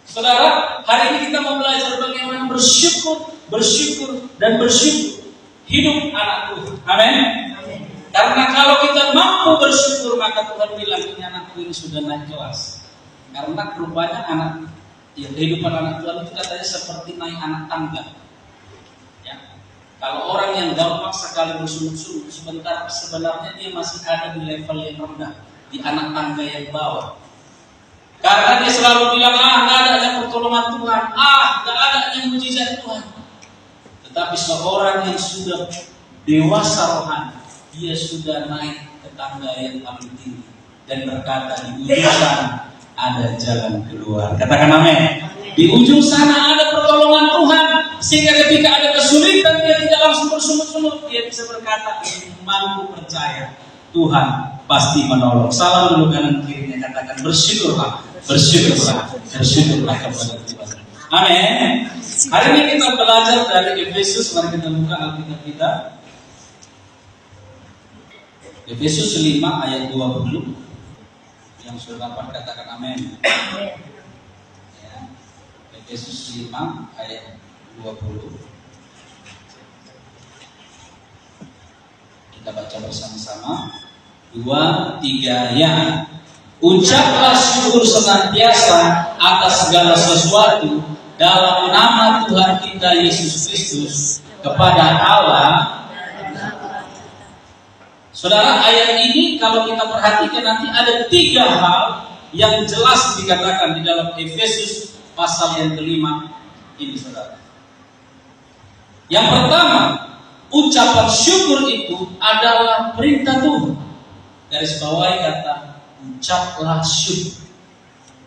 Saudara, hari ini kita mau belajar bagaimana bersyukur, dan bersyukur. Hidup anak Tuhan. Amin. Karena kalau kita mampu bersyukur, maka Tuhan bilang ini anakku ini sudah naik kelas. Karena rupanya kehidupan anak Tuhan itu katanya seperti naik anak tangga. Ya. Kalau orang yang gampang sekali bersungut-sungut, sebenarnya dia masih ada di level yang rendah, di anak tangga yang bawah. Karena dia selalu bilang, nggak ada yang pertolongan Tuhan, nggak ada yang mujizat Tuhan. Tetapi seorang yang sudah dewasa rohani, dia sudah naik ke tangga yang paling tinggi dan berkata, di ujung sana ada jalan keluar. Katakan amin. Di ujung sana ada pertolongan Tuhan, sehingga ketika ada kesulitan dia tidak langsung bersungut-sungut, dia bisa berkata, mampu percaya Tuhan pasti menolong. Salam dulu kanan kirinya, katakan bersyukurlah kepada Tuhan. Amin. Hari ini kita belajar dari Efesus. Mari kita buka Alkitab kita. Efesus 5 ayat 20. Yang sudah dapat katakan amin. Ya. Efesus 5 ayat 20. Kita baca bersama-sama. 2, 3, ya. Ucaplah syukur senantiasa atas segala sesuatu dalam nama Tuhan kita Yesus Kristus kepada Allah. Saudara, ayat ini kalau kita perhatikan nanti ada 3 hal yang jelas dikatakan di dalam Efesus pasal yang kelima ini, saudara. Yang pertama, ucapan syukur itu adalah perintah Tuhan. Garis bawahi kata ucaplah syukur.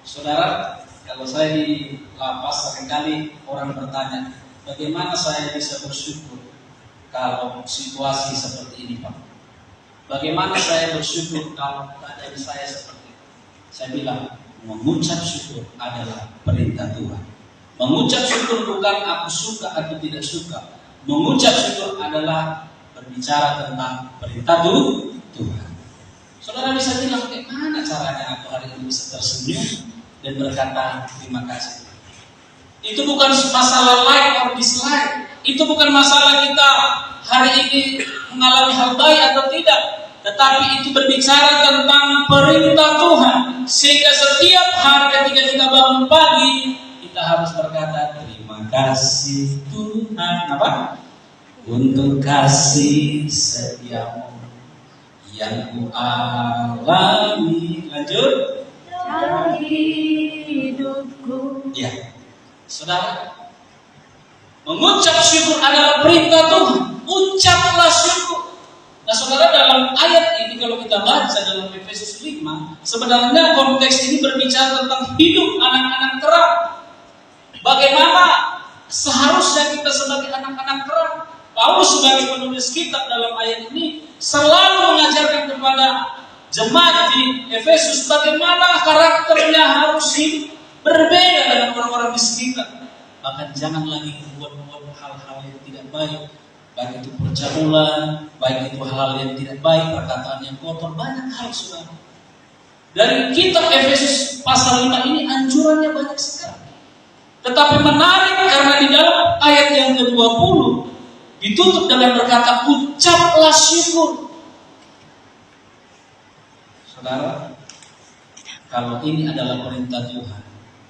Saudara, kalau saya di lapas seringkali orang bertanya, bagaimana saya bisa bersyukur kalau situasi seperti ini, Pak? Bagaimana saya bersyukur kalau keadaan saya seperti itu? Saya bilang, mengucap syukur adalah perintah Tuhan. Mengucap syukur bukan aku suka atau tidak suka. Mengucap syukur adalah berbicara tentang perintah Tuhan. Saudara bisa bilang, bagaimana caranya aku hari ini bisa tersenyum dan berkata terima kasih? Itu bukan masalah like or dislike. Itu bukan masalah kita hari ini mengalami hal baik atau tidak. Tetapi itu berbicara tentang perintah Tuhan. Sehingga setiap hari ketika kita bangun pagi, kita harus berkata terima kasih Tuhan. Apa? Untuk kasih setiamu yang ku alami. Lanjut. Dari hidupku. Ya, saudara, mengucap syukur adalah perintah Tuhan. Ucaplah syukur. Nah, saudara, dalam ayat ini kalau kita baca dalam Efesus 5, sebenarnya konteks ini berbicara tentang hidup anak-anak terang. Bagaimana seharusnya kita sebagai anak-anak terang. Paulus sebagai penulis kitab dalam ayat ini selalu mengajarkan kepada jemaat di Efesus bagaimana karakternya harus hidup berbeda dengan orang-orang di sekitar. Bahkan jangan lagi membuat hal-hal yang tidak baik, baik itu pergaulan, baik itu hal-hal yang tidak baik, perkataan yang kotor, banyak hal, saudara. Dari kitab Efesus pasal 5 ini anjurannya banyak sekali. Tetapi menarik karena di dalam ayat yang ke-20 ditutup dengan berkata ucaplah syukur. Saudara, kalau ini adalah perintah Tuhan,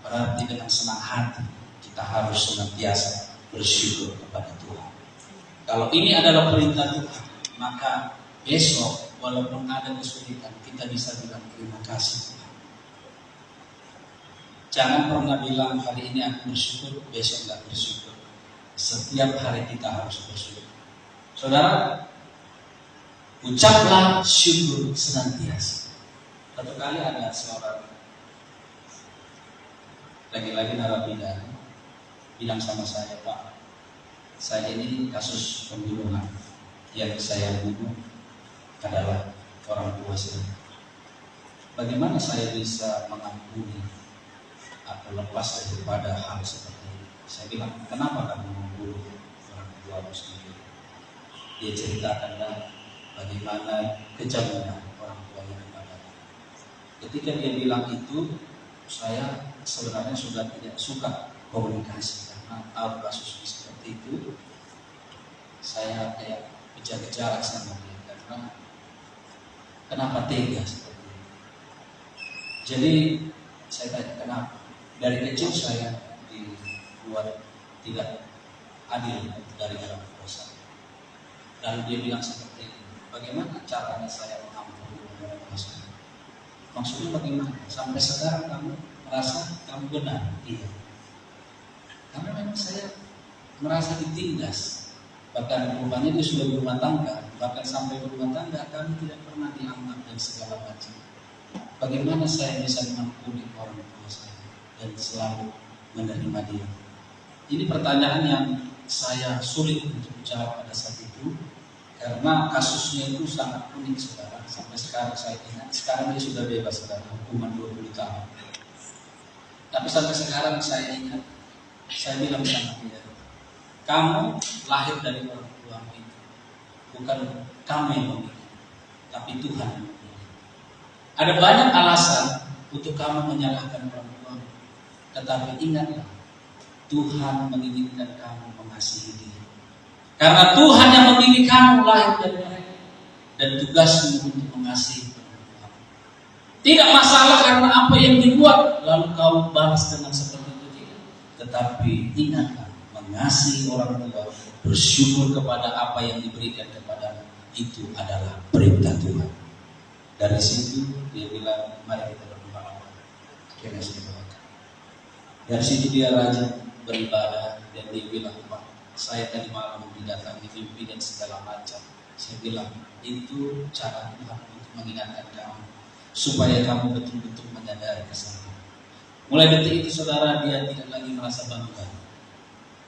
berarti dengan senang hati kita harus senantiasa bersyukur kepada Tuhan. Kalau ini adalah perintah Tuhan, maka besok walaupun ada kesulitan, kita bisa bilang terima kasih Tuhan. Jangan pernah bilang hari ini aku bersyukur, besok tidak bersyukur. Setiap hari kita harus bersyukur. Saudara, ucaplah syukur senantiasa. Satu kali ada seorang lagi-lagi narapidana bilang sama saya, Pak, saya ini kasus pembunuhan. Yang saya bunuh adalah orang tua saya. Bagaimana saya bisa mengampuni atau lepas daripada hal seperti ini? Saya bilang, kenapa kamu membunuh orang tuamu sendiri? Dia ceritakanlah bagaimana kejamnya orang tuanya kepada. Ketika dia bilang itu, saya sebenarnya sudah tidak suka komunikasi karena tahu kasus seperti itu. Saya kayak menjaga jarak sama dia karena kenapa tega seperti itu. Jadi saya tanya kenapa. Dari kecil saya dibuat tidak adil dari orang tua saya. Lalu dia bilang seperti ini, bagaimana caranya saya mengampuni orang tua saya? Maksudnya bagaimana? Sampai sekarang kamu merasa kamu benar? Iya. Karena memang saya merasa ditindas. Bahkan rupanya dia sudah berumah tangga, bahkan sampai berumah tangga kami tidak pernah dianggap dan segala macam. Bagaimana saya bisa mengampuni orang tua saya dan selalu menerima dia? Ini pertanyaan yang saya sulit untuk jawab pada saat itu karena kasusnya itu sangat unik saudara. Sampai sekarang saya ingat, sekarang dia sudah bebas saudara, hukuman 20 tahun. Tapi sampai sekarang saya ingat, saya bilang sama dia, kamu lahir dari orang tuamu itu, bukan kamu yang memilih, tapi Tuhan yang memilih. Ada banyak alasan untuk kamu menyalahkan orang tuamu, tetapi ingatlah, Tuhan menginginkan kamu mengasihi Dia. Karena Tuhan yang memilih kamu lahir dari mereka, dan tugasmu untuk mengasihi orang tuamu. Tidak masalah karena apa yang dibuat, lalu kau balas dengan seperti itu tidak. Tetapi ingatlah, mengasihi orang tua, bersyukur kepada apa yang diberikan kepada itu adalah perintah Tuhan. Dari situ dia bilang, mari kita berdoa. Akhirnya saya doakan. Dari situ dia rajin beribadah dan dia bilang, Pak, saya tadi malam didatangi mimpi dan segala macam. Saya bilang, itu cara Tuhan untuk mengingatkan kamu supaya kamu betul-betul menyadari kesalahan. Mulai detik itu saudara, dia tidak lagi merasa bangga.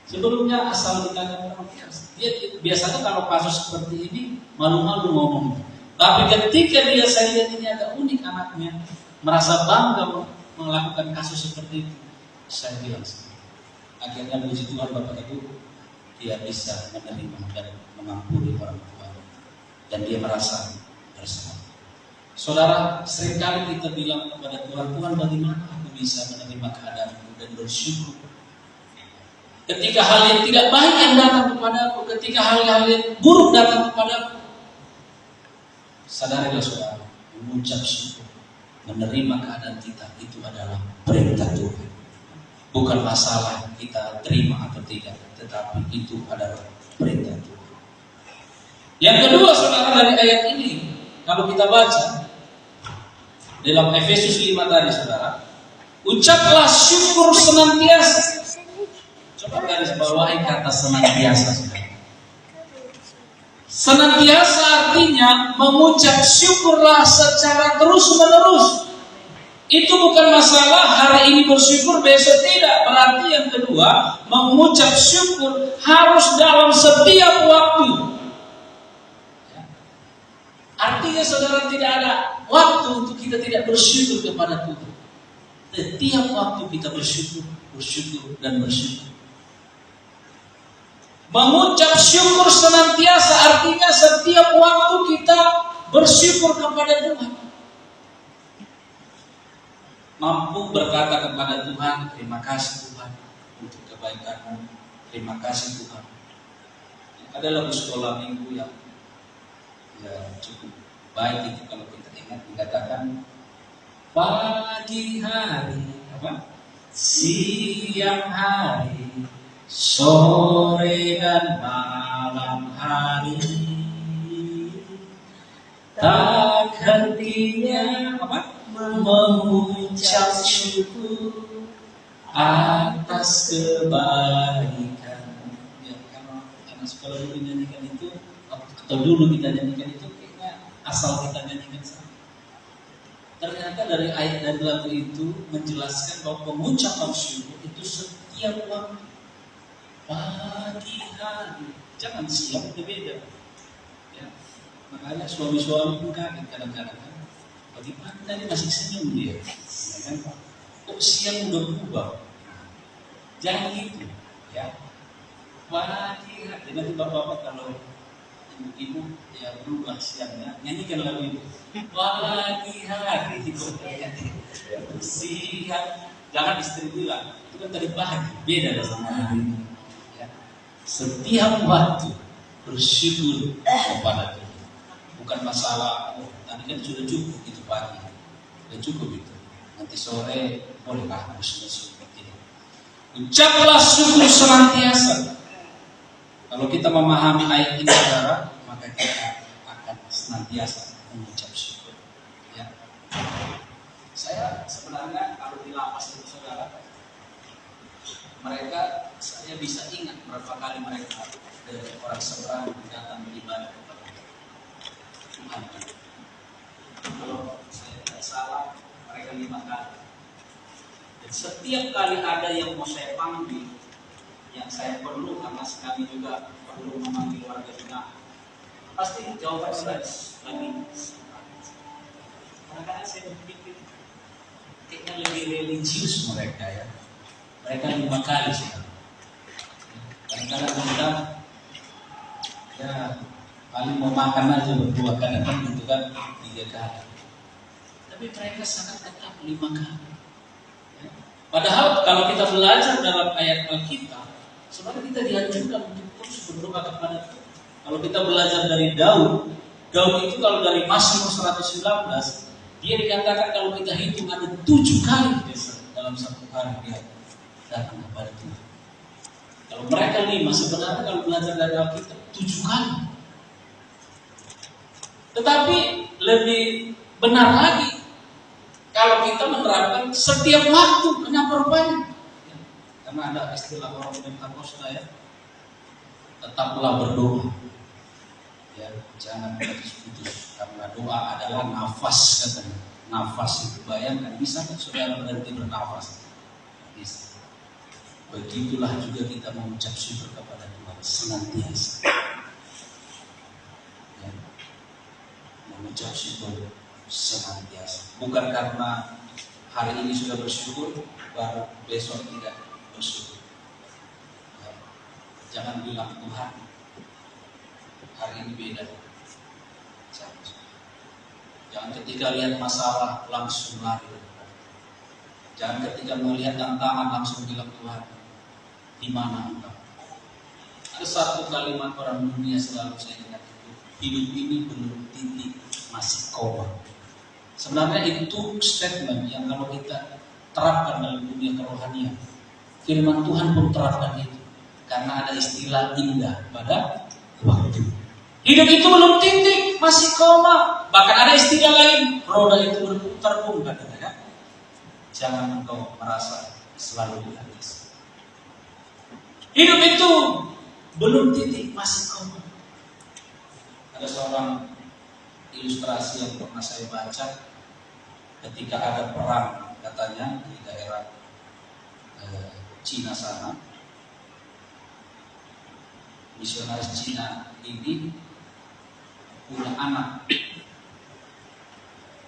Sebelumnya asal ditanya orang biasa. Dia biasanya kalau kasus seperti ini malu-malu ngomong. Tapi ketika dia saya lihat ini agak unik anaknya, merasa bangga melakukan kasus seperti itu, saya bilang akhirnya puji Tuhan Bapak Ibu, dia bisa menerima dan mengampuni orang tua dan dia merasa bersalah. Saudara, seringkali kita bilang kepada Tuhan, Tuhan bagaimana aku bisa menerima keadaanku dan bersyukur ketika hal yang tidak baik yang datang kepadaku, ketika hal-hal yang buruk datang kepadaku. Sadarilah saudara, mengucap syukur, menerima keadaan kita itu adalah perintah Tuhan. Bukan masalah kita terima atau tidak, tetapi itu adalah perintah Tuhan. Yang kedua saudara, dari ayat ini, kalau kita baca dalam Efesus 5 tadi saudara, ucaplah syukur senantiasa. Coba garis bawahi kata senantiasa saudara. Senantiasa artinya mengucap syukurlah secara terus-menerus. Itu bukan masalah hari ini bersyukur besok tidak. Berarti yang kedua, mengucap syukur harus dalam setiap waktu. Artinya saudara, tidak ada waktu untuk kita tidak bersyukur kepada Tuhan. Setiap waktu kita bersyukur dan bersyukur. Mengucap syukur senantiasa artinya setiap waktu kita bersyukur kepada Tuhan. Mampu berkata kepada Tuhan, terima kasih Tuhan untuk kebaikan-Mu. Terima kasih Tuhan. Ada lagu sekolah minggu yang cukup baik itu kalau kita ingat, dikatakan pagi hari, siang hari, sore dan malam hari, tak hentinya mengucap syukur atas kebaikan. Ya, karena sekolah dulu nyanyikan itu, atau dulu kita nyanyikan itu, kayaknya asal kita nyanyikan sama. Ternyata dari ayat dan lagu itu menjelaskan bahwa pengucapan syukur itu setiap waktu. Pagi hari, jangan siang, itu beda. Ya, makanya suami-suami pun kaget kadang-kadang. Bagaimana tadi masih senyum dia, ya kan? Kok siang udah berubah? Jangan gitu, ya. Pagi hari, nanti bapak-bapak kalau ibu-ibu ya berubah siangnya, nyanyikan lagu itu. Pagi hari, siang Jangan istri bilang, itu kan tadi pagi, beda sama hari ini. Ya. Setiap waktu bersyukur kepada Tuhan. Bukan masalah, oh tadi kan sudah cukup itu pagi, sudah cukup itu. Nanti sore bolehlah bersyukur seperti ini. Ucaplah syukur senantiasa. Kalau kita memahami ayat ini saudara, maka kita akan senantiasa mengucap syukur. Ya. Saya sebenarnya kalau di lapas itu saudara, saya bisa ingat berapa kali mereka dari orang seberang datang beribadah kepada Tuhan. Kalau saya tidak salah, mereka 5 kali. Dan setiap kali ada yang mau saya panggil, yang saya perlu karena kami juga perlu memanggil warga binaan, pasti jawaban saya lagi. Kadang-kadang saya berpikir kayaknya lebih religius mereka ya. Mereka 5 kali sih. Kadang-kadang kita ya paling mau makan aja berdua kan gitu kan 3 kali. Tapi mereka sangat tetap 5 kali. Ya. Padahal kalau kita belajar dalam ayat Alkitab, sebenarnya kita dianjurkan untuk terus berdoa kepada Tuhan. Kalau kita belajar dari Daud itu kalau dari Mazmur 119, dia dikatakan kalau kita hitung ada 7 kali dalam satu hari dia datang kepada Tuhan. Kalau mereka 5, sebenarnya kalau belajar dari Alkitab 7 kali. Tetapi lebih benar lagi kalau kita menerapkan setiap waktu. Kenapa rupanya? Ya, karena ada istilah orang Pentakosta ya, tetaplah berdoa. Ya, jangan putus-putus karena doa adalah nafas katanya. Nafas itu bayangkan, bisa kan saudara berhenti bernafas? Bisa. Begitulah juga kita mengucap syukur kepada Tuhan senantiasa. Ya. Mengucap syukur senantiasa. Bukan karena hari ini sudah bersyukur, baru besok tidak bersyukur. Ya. Jangan bilang Tuhan, hari ini beda. Jangan ketika lihat masalah langsung lari. Jangan ketika melihat tantangan langsung bilang Tuhan, di mana engkau? Ada satu kalimat orang dunia selalu saya ingat itu, hidup ini belum titik, masih koma. Sebenarnya itu statement yang kalau kita terapkan dalam dunia kerohanian, firman Tuhan pun terapkan itu, karena ada istilah indah pada waktu. Hidup itu belum titik, masih koma. Bahkan ada istilah lain, roda itu berputar pun katanya ya. Jangan engkau merasa selalu di atas. Hidup itu belum titik, masih koma. Ada seorang ilustrasi yang pernah saya baca ketika ada perang katanya di daerah Cina sana. Misionaris Cina ini punya anak.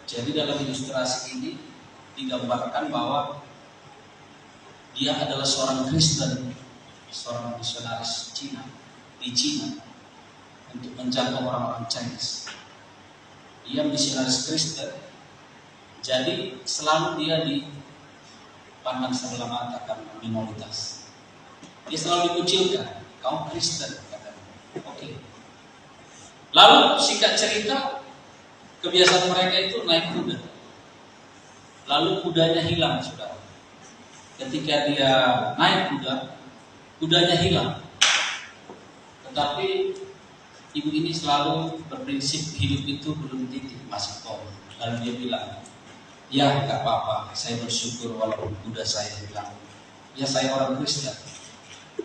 Jadi dalam ilustrasi ini digambarkan bahwa dia adalah seorang Kristen, seorang misionaris Cina di Cina untuk menjangkau orang-orang Chinese. Dia misionaris Kristen, jadi selalu dia dipandang sebelah mata karena minoritas. Dia selalu dikucilkan, kaum Kristen katanya. Oke. Lalu singkat cerita, kebiasaan mereka itu naik kuda. Lalu kudanya hilang, saudara. Ketika dia naik kuda, kudanya hilang. Tetapi ibu ini selalu berprinsip hidup itu belum titik, masih koma. Lalu dia bilang, ya gak apa-apa, saya bersyukur walaupun kuda saya hilang. Ya saya orang Kristen.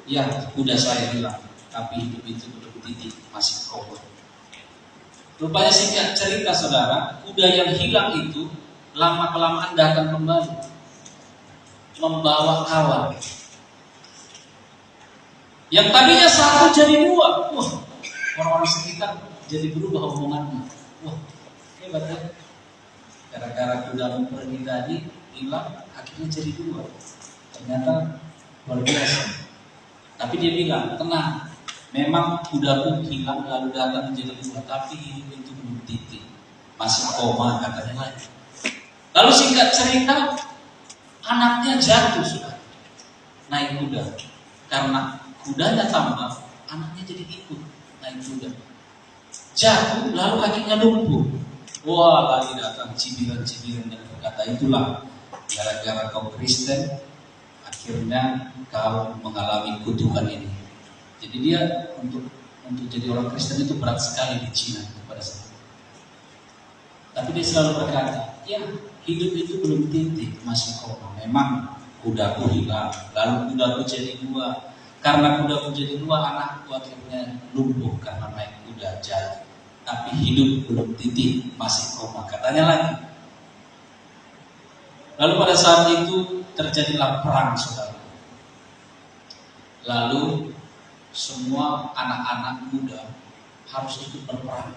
Ya kuda saya hilang, tapi hidup itu belum titik, masih koma. Rupanya singkat cerita saudara, kuda yang hilang itu lama-kelamaan datang kembali, membawa kawan. Yang tadinya 1 jadi 2. Wah, orang-orang sekitar jadi berubah omongannya. Wah, hebat ya. Gara-gara kuda mau pergi tadi hilang, akhirnya jadi 2. Ternyata luar biasa. Tapi dia bilang, tenang. Memang kudaku hilang lalu datang menjadi 2, tapi hidup itu belum titik, masih koma katanya lagi. Lalu singkat cerita, anaknya jatuh sudah naik kuda. Karena kudanya tambah, anaknya jadi ikut naik kuda. Jatuh, lalu kakinya lumpuh. Wah, lagi datang cibiran-cibiran dan berkata, itulah gara-gara kau Kristen, akhirnya kau mengalami kutukan ini. Jadi dia untuk jadi orang Kristen itu berat sekali di Cina pada saat itu. Tapi dia selalu berkata, ya hidup itu belum titik, masih koma. Memang kudaku hilang, lalu kudaku jadi 2. Karena kudaku jadi 2, anakku akhirnya lumpuh karena naik kuda jatuh. Tapi hidup belum titik, masih koma, katanya lagi. Lalu pada saat itu terjadilah perang, saudara. Lalu semua anak-anak muda harus ikut berperang.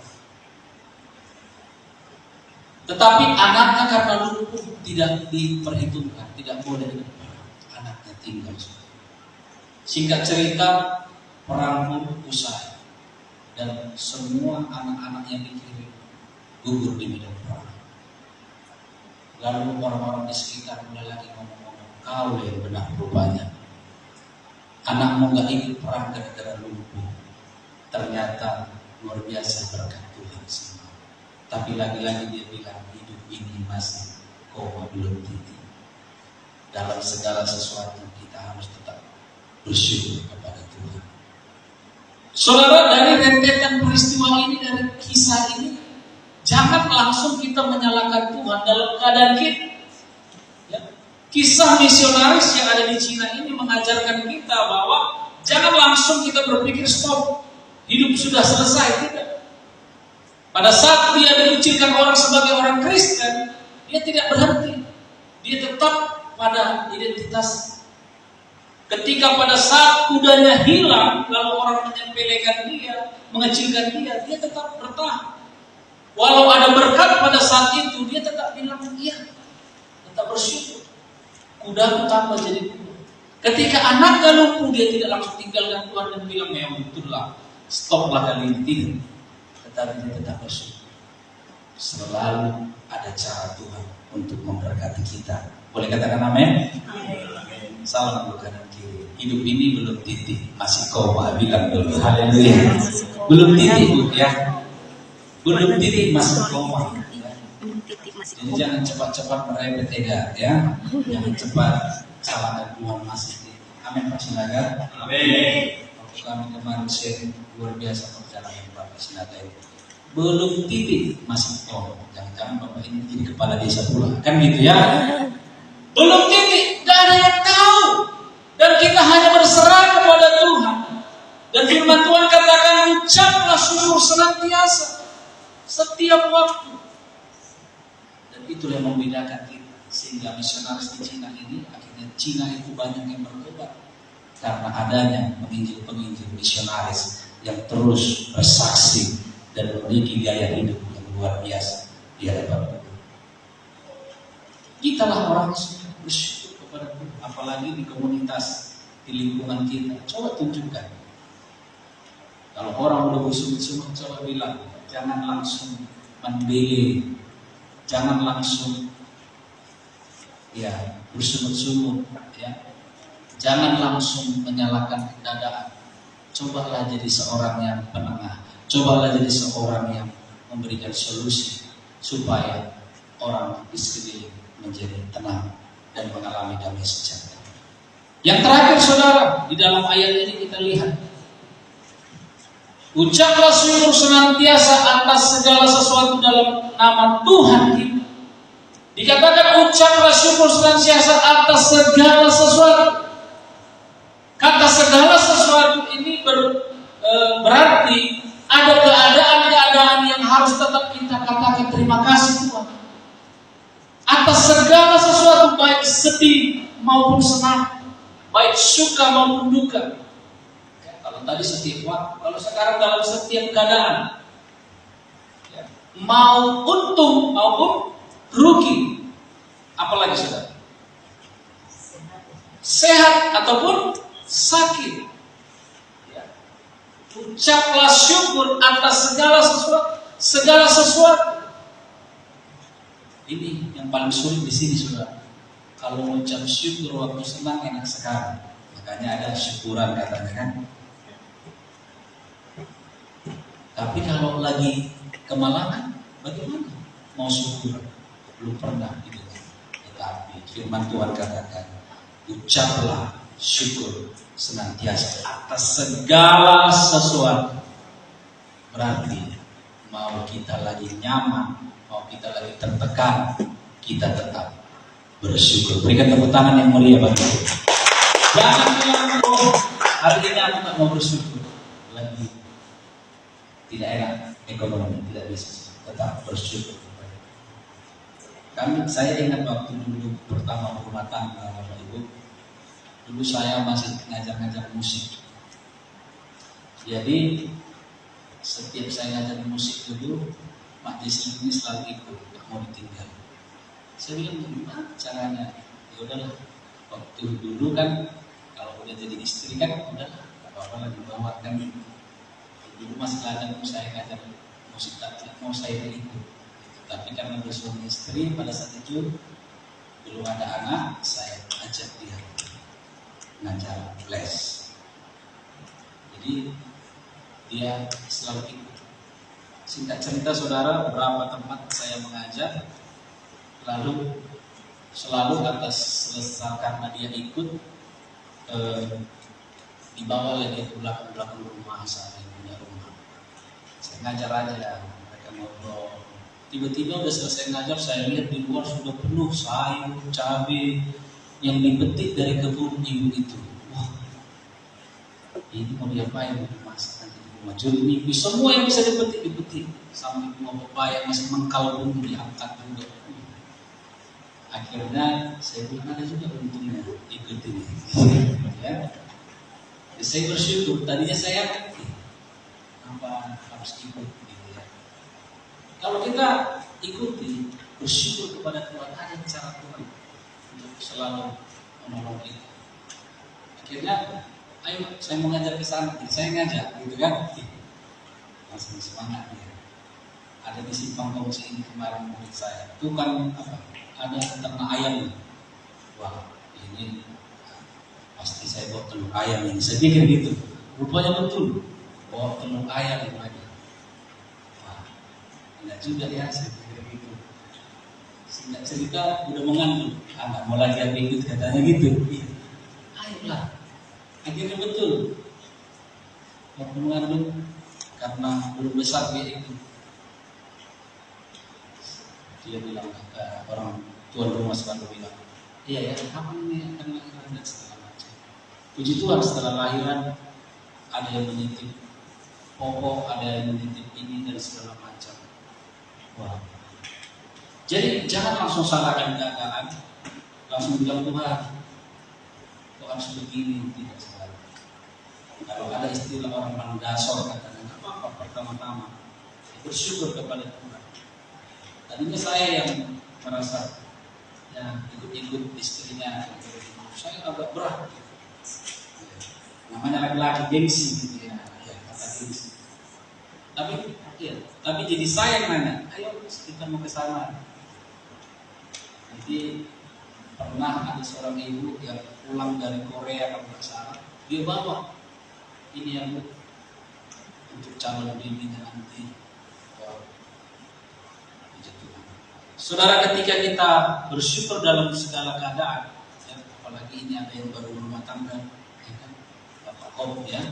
Tetapi anaknya karena lumpuh tidak diperhitungkan, tidak boleh ikut perang. Anaknya tinggal. Singkat cerita, perang pun usai. Dan semua anak-anak yang dikirim gugur di medan perang. Lalu orang-orang di sekitar mulai lagi ngomong-ngomong, kau yang benar rupanya. Anakmu gak ikut perang gara-gara lumpuh. Ternyata luar biasa berkat Tuhan semua. Tapi lagi-lagi dia bilang, hidup ini masih koma, belum titik. Dalam segala sesuatu kita harus tetap bersyukur kepada Tuhan. Saudara, dari rentetan peristiwa ini, dari kisah ini, jangan langsung kita menyalahkan Tuhan dalam keadaan kita. Ya. Kisah misionaris yang ada di Cina ini mengajarkan kita bahwa jangan langsung kita berpikir stop, hidup sudah selesai. Tidak. Pada saat dia diucilkan orang sebagai orang Kristen, dia tidak berhenti. Dia tetap pada identitas. Ketika pada saat kudanya hilang, lalu orang menyepelekan dia, mengecilkan dia tetap bertahan. Walau ada berkat pada saat itu, dia tetap bilang, iya, tetap bersyukur. Kudaku tambah jadi kuda. Ketika anaknya lumpuh, dia tidak langsung tinggalkan Tuhan dan bilang, ya betullah, stoplah kali ini, tidak. Tetapi dia tetap bersyukur. Selalu ada cara Tuhan untuk memberkati kita. Boleh katakan amin? Salam kanan kiri. Hidup ini belum titik, masih koma, bilang dulu. Haleluya. Belum titik, Bu, ya. Belum titik, masih koma. Ya. Jadi jangan cepat-cepat merepet ega, ya. Jangan cepat salahkan Tuhan masih titik. Amin, Pak Sinaga. Amin. Waktu kami kemarin sharing luar biasa perjalanan Pak Sinaga ini. Belum titik, masih koma. Jangan-jangan Bapak ini jadi kepala desa pula. Kan gitu ya. Belum titik, gak ada yang tahu. Dan kita hanya berserah kepada Tuhan. Dan firman Tuhan katakan, ucaplah syukur senantiasa, setiap waktu. Dan itulah yang membedakan kita. Sehingga misionaris di Cina ini, akhirnya Cina itu banyak yang bertobat. Karena adanya penginjil-penginjil misionaris yang terus bersaksi dan memiliki gaya hidup yang luar biasa di hadapan Tuhan. Kitalah orang yang bersyukur kepada Tuhan, apalagi di komunitas, di lingkungan kita. Coba tunjukkan. Kalau orang udah busuk-busuk, coba bilang, jangan langsung membeli, jangan langsung ya bersungut-sungut, ya, jangan langsung menyalahkan keadaan. Cobalah jadi seorang yang penengah, cobalah jadi seorang yang memberikan solusi supaya orang di sekeliling menjadi tenang dan mengalami damai sejahtera. Yang terakhir, saudara, di dalam ayat ini kita lihat, ucaplah syukur senantiasa atas segala sesuatu dalam nama Tuhan kita. Dikatakan ucaplah syukur senantiasa atas segala sesuatu. Kata segala sesuatu ini berarti ada keadaan-keadaan yang harus tetap kita katakan terima kasih Tuhan. Atas segala sesuatu, baik sedih maupun senang, baik suka maupun duka. Ya, kalau tadi setiap waktu, kalau sekarang dalam setiap keadaan, ya, mau untung maupun rugi. Apalagi saudara? Sehat ataupun sakit. Ya. Ucaplah syukur atas segala sesuatu. Ini yang paling sulit di sini, saudara. Kalau mengucap syukur waktu senang enak sekali. Makanya ada syukuran katanya kan. Tapi kalau lagi kemalangan, bagaimana mau syukur? Belum pernah gitu. Tetapi firman Tuhan katakan, ucaplah syukur senantiasa atas segala sesuatu. Berarti mau kita lagi nyaman, mau kita lagi tertekan, kita tetap bersyukur. Berikan tepuk tangan yang mulia bagi kita. Jangan bilang, oh hari ini aku tak mau bersyukur. Lagi tidak enak ekonomi, tidak bisa, tetap bersyukur. Saya ingat waktu dulu pertama berumah tangga Bapak Ibu, dulu saya masih ngajar musik. Jadi setiap saya ngajar musik dulu, Mak Jesi ini selalu ikut, tak mau ditinggal. Saya bilang gimana caranya? Ya udahlah, waktu dulu kan kalau udah jadi istri kan udahlah, apa-apa lagi bawa kan. Dulu masih ada saya ngajar musik, tak mau saya ikut. Tapi karena bersuami istri pada saat itu belum ada anak, saya ajak dia ngajar les. Jadi dia selalu ikut. Singkat cerita saudara, beberapa tempat saya mengajar, lalu selalu atas selesai karena dia ikut dibawa lagi ke belakang rumah saya punya rumah. Saya ngajar aja, mereka ngobrol. Tiba-tiba udah selesai ngajar, saya lihat di luar sudah penuh sayur, cabai yang dipetik dari kebun ibu itu. Wah, ini mau diapain? Dimasak nanti di rumah. Jeruk semua yang bisa dipetik. Sampai buah pepaya masih mengkal pun diangkat juga. Akhirnya saya bilang ada juga untungnya ikut ini. Ya. Saya bersyukur, tadinya saya apa harus ikut gitu ya. Kalau kita ikuti, bersyukur kepada Tuhan, ada cara Tuhan untuk selalu menolong kita. Akhirnya, ayo saya mau ngajar ke sana, saya ngajak gitu kan. Langsung semangat ya. Ada di simpang kongsi ini kemarin murid saya. Itu kan apa? Ada ternak ayam. Wah, ini pasti saya bawa telur ayam ini. Saya pikir gitu. Rupanya betul. Bawa telur ayam itu aja. Wah, enggak juga ya, saya pikir gitu. Singkat cerita udah mengandung. Nggak mau lagi aku ikut katanya gitu. Iya. Ayolah. Akhirnya betul. Waktu mengandung karena belum besar dia ikut. Dia bilang orang tuan rumah selalu bilang, iya ya, kapan ini akan lahiran dan segala macam. Puji Tuhan setelah lahiran ada yang menitip pokok, ada yang menitip ini dan segala macam. Wah. Jadi jangan langsung salahkan keadaan, langsung bilang Tuhan harus begini, tidak salah. Kalau ada istilah orang mandasor katanya, apa pertama-tama bersyukur kepada Tuhan. Tadinya saya yang merasa ya ikut-ikut istrinya, saya agak berat. Namanya laki-laki gengsi gitu ya, kata gengsi. Tapi jadi saya yang nanya, ayo kita mau ke sana. Jadi pernah ada seorang ibu yang pulang dari Korea kalau nggak salah, dia bawa ini yang untuk calon bibinya nanti. Saudara, ketika kita bersyukur dalam segala keadaan, ya, apalagi ini ada yang baru rumah tangga, ya kan, Bapak Om ya,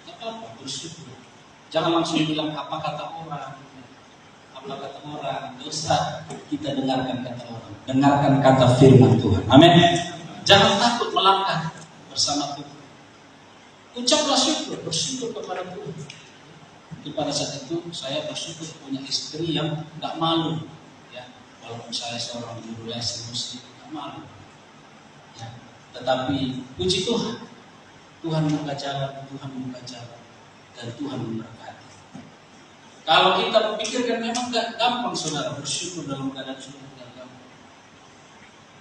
apa bersyukur. Jangan langsung bilang apa kata orang, nggak usah kita dengarkan kata orang, dengarkan kata firman Tuhan. Amin. Jangan takut melangkah bersama Tuhan. Ucaplah syukur, bersyukur kepada Tuhan. Pada saat itu saya bersyukur punya istri yang nggak malu. Walaupun saya seorang guru les musik, tidak malu. Ya. Tetapi puji Tuhan, Tuhan membuka jalan, dan Tuhan memberkati. Kalau kita pikirkan memang gak gampang saudara bersyukur dalam keadaan sulit, gak gampang.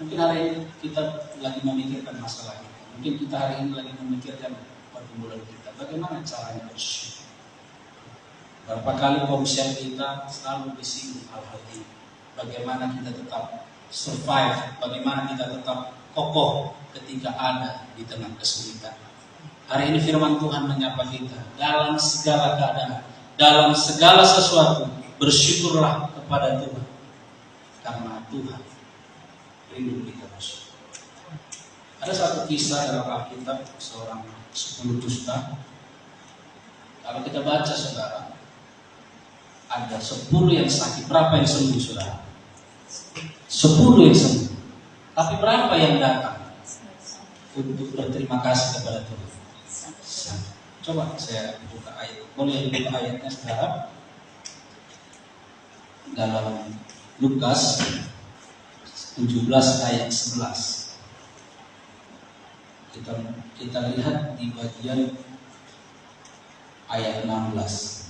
Mungkin hari ini kita lagi memikirkan masalah kita. Mungkin kita hari ini lagi memikirkan pergumulan kita. Bagaimana caranya bersyukur? Berapa kali komisian kita selalu disinggung hal-hal ini. Bagaimana kita tetap survive, bagaimana kita tetap kokoh ketika ada di tengah kesulitan. Hari ini firman Tuhan menyapa kita, dalam segala keadaan, dalam segala sesuatu, bersyukurlah kepada Tuhan, karena Tuhan rindu kita bersyukur. Ada satu kisah dalam Alkitab, seorang 10 dusta. Kalau kita baca, saudara, ada 10 yang sakit. Berapa yang sembuh, saudara? 10 yang sembuh. Tapi berapa yang datang untuk berterima kasih kepada Tuhan? Coba saya buka ayat. Boleh dibuka ayatnya, saudara? Dalam Lukas 17 ayat 11. Kita lihat di bagian ayat 16.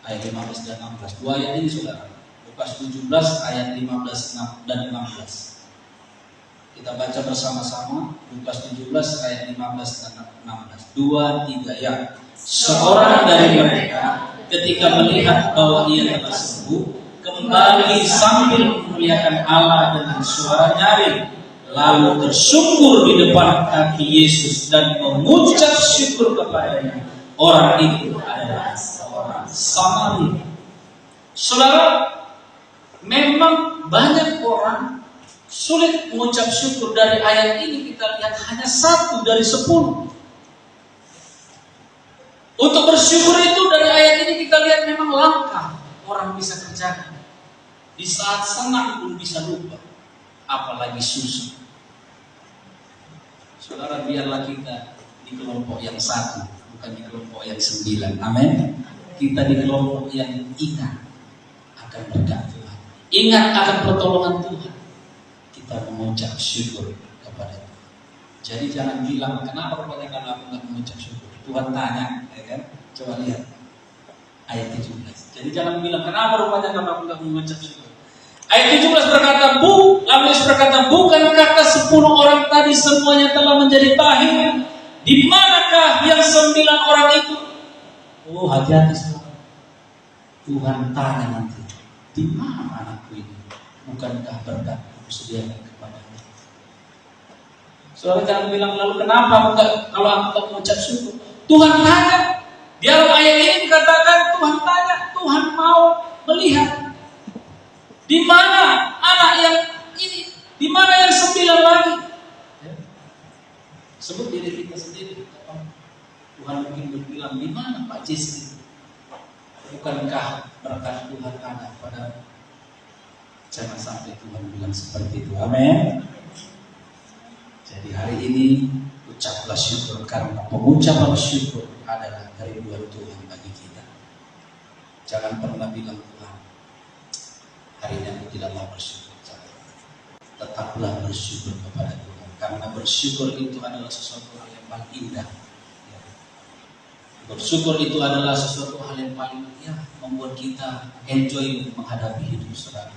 Ayat 15 dan 16. Dua ayat ini, saudara. Lukas 17 ayat 15 dan 16. Kita baca bersama-sama Lukas 17 ayat 15 dan 16. 2, 3 ya. Seorang dari mereka ketika melihat bahwa ia telah sembuh, kembali sambil memuliakan Allah dengan suara nyaring, lalu tersungkur di depan kaki Yesus dan mengucap syukur kepadanya. Orang itu adalah seorang Samaria. Saudara, memang banyak orang sulit mengucap syukur. Dari ayat ini kita lihat hanya 1 dari 10. Untuk bersyukur itu dari ayat ini kita lihat memang langkah orang bisa kerjakan. Di saat senang pun bisa lupa, apalagi susah. Saudara, biarlah kita di kelompok yang 1, bukan di kelompok yang 9. Amin. Kita di kelompok yang ingat akan berkat Tuhan, ingat akan pertolongan Tuhan. Kita mengucap syukur kepada Tuhan. Jadi jangan bilang, kenapa rupanya kalau aku nggak mengucap syukur? Tuhan tanya, ya kan? Coba lihat ayat 17. Jadi jangan bilang, kenapa rupanya kalau aku nggak mengucap syukur? Ayat 17 berkata, lalu Yesus berkata, bukankah ke-10 orang tadi semuanya telah menjadi tahir? Di manakah yang 9 orang itu? Oh, hati-hati saudara. Tuhan tanya nanti, di mana anakku ini? Bukankah berkat sediakan kepadanya? Saudara jangan bilang, lalu kenapa kalau aku tak mengucap syukur? Tuhan tanya. Di dalam ayat ini dikatakan Tuhan tanya, Tuhan mau melihat di mana anak yang ini, di mana yang 9 lagi. Sebut diri kita sendiri. Tuhan mungkin berbilang, di mana Pak Jesse? Bukankah berkat Tuhan ada pada? Jangan sampai Tuhan bilang seperti itu. Amin. Jadi hari ini ucaplah syukur, karena pengucapan syukur adalah kerinduan Tuhan bagi kita. Jangan pernah bilang, Tuhan, hari ini aku tidak mau bersyukur. Tetaplah bersyukur kepada Tuhan, karena bersyukur itu adalah sesuatu hal yang paling indah. Bersyukur itu adalah sesuatu hal yang paling membuat kita enjoy menghadapi hidup, saudara.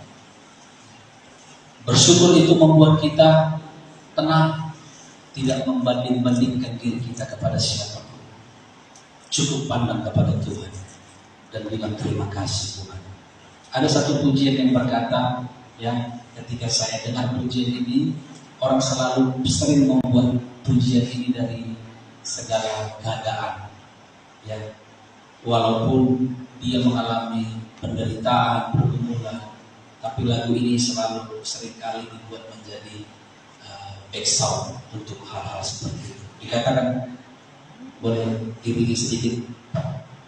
Bersyukur itu membuat kita tenang, tidak membanding-bandingkan diri kita kepada siapapun. Cukup pandang kepada Tuhan dan bilang terima kasih Tuhan. Ada satu pujian yang berkata, yang ketika saya dengar pujian ini, orang selalu sering membuat pujian ini dari segala keadaan. Ya, walaupun dia mengalami penderitaan, pergumulan, tapi lagu ini selalu seringkali dibuat menjadi backsound untuk hal-hal seperti itu. Dikatakan boleh tinggi sedikit,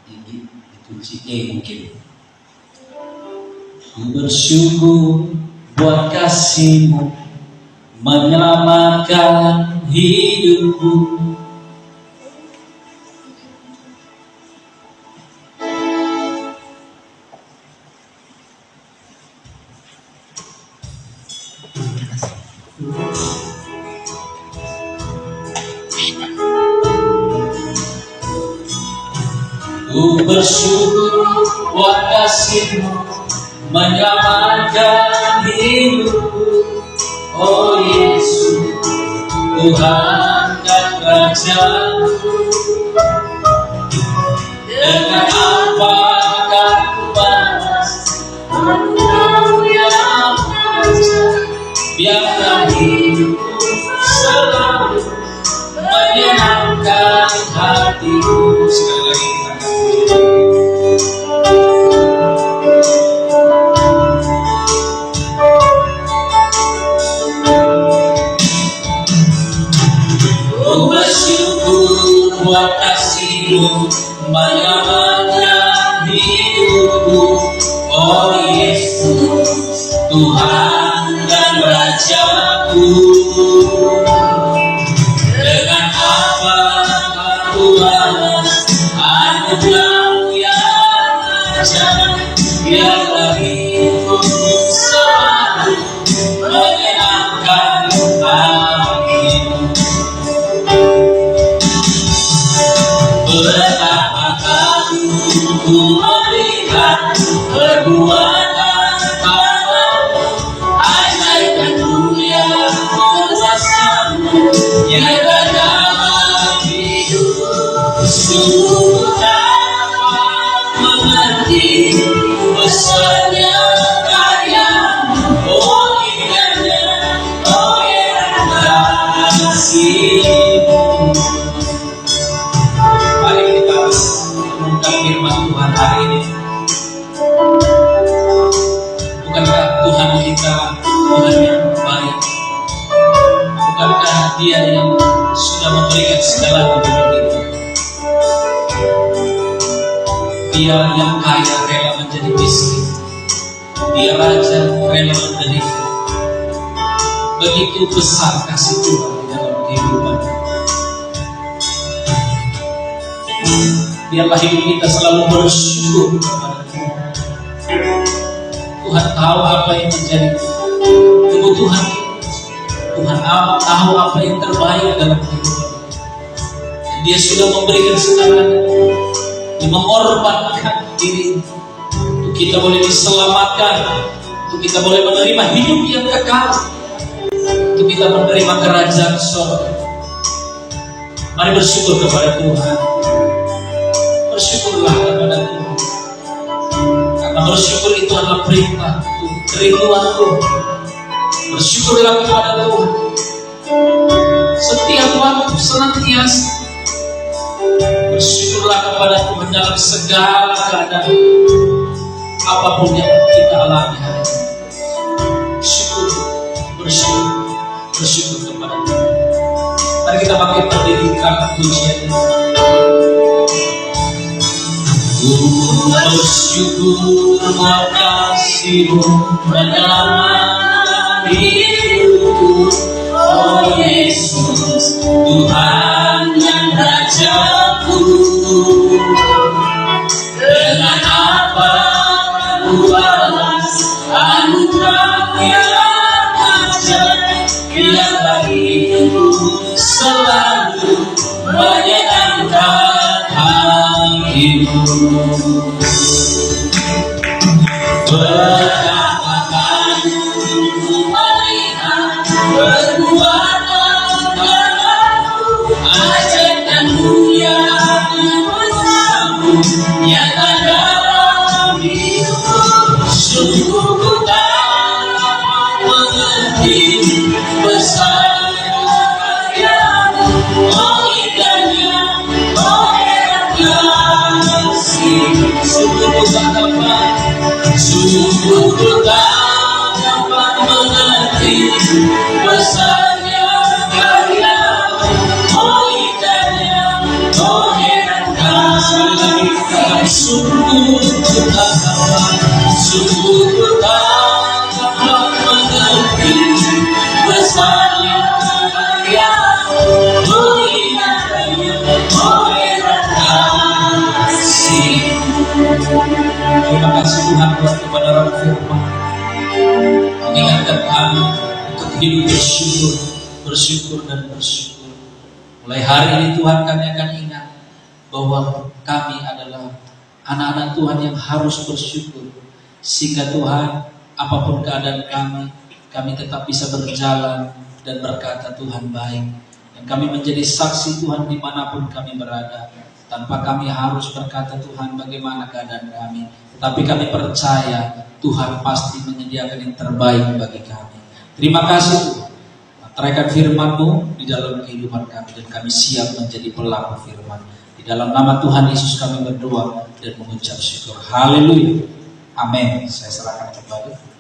tinggi dikunci E mungkin. Bersyukur buat kasih-Mu menyelamatkan hidupku. Ku bersyukur buat kasih-Mu menyelamatkan hidupku. Oh Yesus, Tuhan dan Raja-Ku. Dengan apakah ku balas Engkau yang ajaib? Biarlah hidupku hatiku. Sekali lagi kita akan puji. Ku bersyukur buat kasih-Mu menyelamatkan hidupku. Oh Yesus, Tuhan dan Rajaku. Dengan apa Aku balas anugerah-Mu yang ajaib. Biarlah hidupku selalu menyenangkan hati-Mu. Betapa kagum ku melihat perbuatan Tangan-Mu, ajaib dan mulia kuasa-Mu nyata dalam hidup. Sungguh dapat mengerti besarnya karya-Mu. Oh indahnya, oh yang kasih-Mu. Mari kita renungkan firman Tuhan hari ini. Bukankah Tuhan kita Tuhan yang baik? Bukankah Dia yang sudah memberikan segala untuk kita? Dia yang kaya rela menjadi miskin. Dia raja rela menderita. Begitu besar kasih Tuhan di dalam kehidupan. Biarlah hidup kita selalu bersyukur kepada Tuhan. Tuhan tahu apa yang menjadi kebutuhan kita. Tuhan tahu apa yang terbaik dalam kehidupan. Dan Dia sudah memberikan segalanya. Dia mengorbankan diri untuk kita boleh diselamatkan, untuk kita boleh menerima hidup yang kekal, untuk kita menerima kerajaan surga. Mari bersyukur kepada Tuhan. Bersyukurlah kepada Tuhan. Karena bersyukur itu adalah perintah kerinduan Tuhan. Bersyukurlah kepada Tuhan. Setiap waktu senantiasa. Bersyukurlah kepada Tuhan dalam segala keadaan. Apapun yang kita alami hari ini. Bersyukur kepada Tuhan. Mari kita pakai berdiri karena pujian ini. Ku bersyukur buat kasih-Mu menyelamatkan hidupku. Oh Yesus, Tuhan dan Rajaku. Dengan apa Ku balas anugerah yang ajaib. Biarlah hidupku selalu menyenangkan hati-Mu. Betapa kagum ku melihat perbuatan Tangan-Mu, ajaib dan mulia kuasa-Mu nyata dalam hidupku. Sungguh ku tak mengerti besarnya karya-Mu. Oh indahnya, oh yang kasih. Sungguh ku tak dapat mengerti besarnya karya-Mu. Oh indahnya, oh yang kasih. Sungguh ku tak dapat mengerti besarnya karya-Mu. Oh indahnya, oh yang kasih. Terima kasih Tuhan buat kebenaran firman. Mengingatkan kami untuk hidup bersyukur dan bersyukur. Mulai hari ini Tuhan kami akan ingat bahwa kami adalah anak-anak Tuhan yang harus bersyukur. Sehingga Tuhan, apapun keadaan kami tetap bisa berjalan dan berkata Tuhan baik. Dan kami menjadi saksi Tuhan dimanapun kami berada. Tanpa kami harus berkata Tuhan bagaimana keadaan kami. Tapi kami percaya Tuhan pasti menyediakan yang terbaik bagi kami. Terima kasih Tuhan. teraikan firman-Mu di dalam kehidupan kami, dan kami siap menjadi pelaku firman. Di dalam nama Tuhan Yesus kami berdoa dan mengucap syukur. Haleluya. Amin. Saya serahkan kembali.